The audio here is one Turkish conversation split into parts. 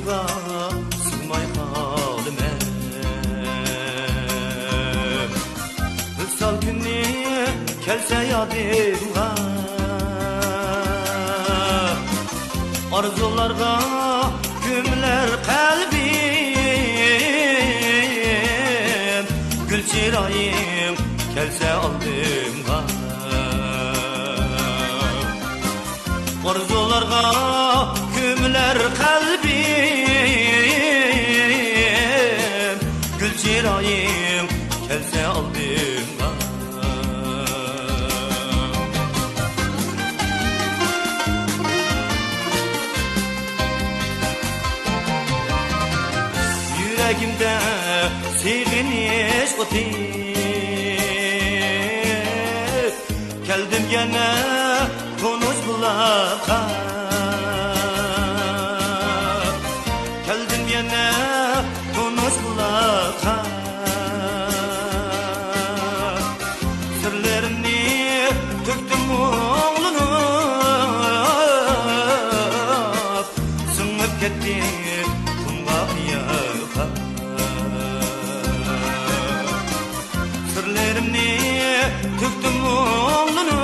koynumga sığmay kaldım Vüsal günü kelse yadımga Arzularga gümler kalbim Gül çırayım kelse aldımga Arzularga gümler kalbim Gül çırayım kelse aldımga Yüreğimde seviniş otu Geldim gene konuş kulaka Geldim gene konuş kulaka Sırlarını töktüm oğlunum Sınıp gitti kumga yaka Sırlarını töktüm oğlunum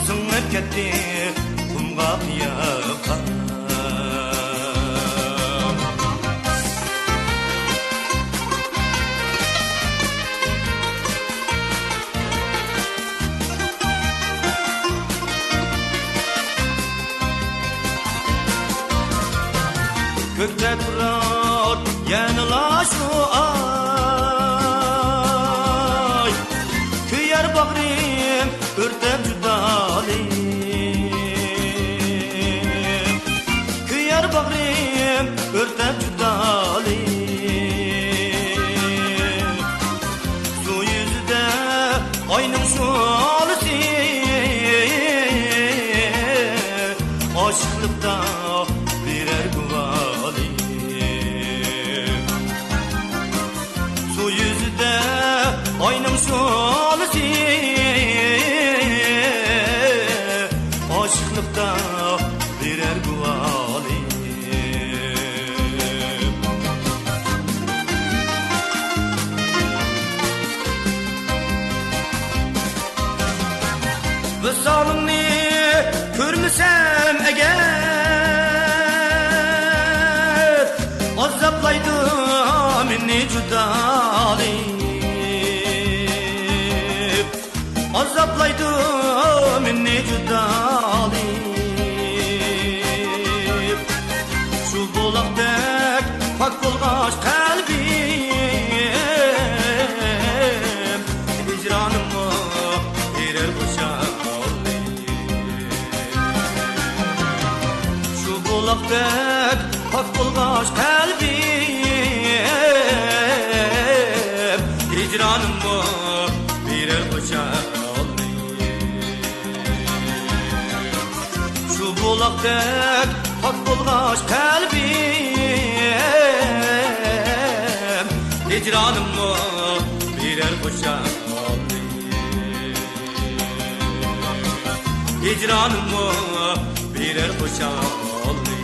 Sınıp gitti kumga yaka Gökte durar yanıla şu ay Küyer bağrım örtem judalim Küyer bağrım örtem judalim Su yüzüde aynım şualısı Aşıklıkta birer guvalim Su yüzüde aynım şualısı Aşıklıkta birer guvalim Vüsalını görmesem eğer Azaplaydı minni judalim Azaplaydı minni judalim Şu bulakdek pak bulgaç kalbim Hicranımı birer boşalim Şu bulakdek pak bulgaç kalbim Hicranımı birer boşalim Şu bulakdek pak bulgaç kalbim Hicranımı birer boşalim Hicranımı birer boşalim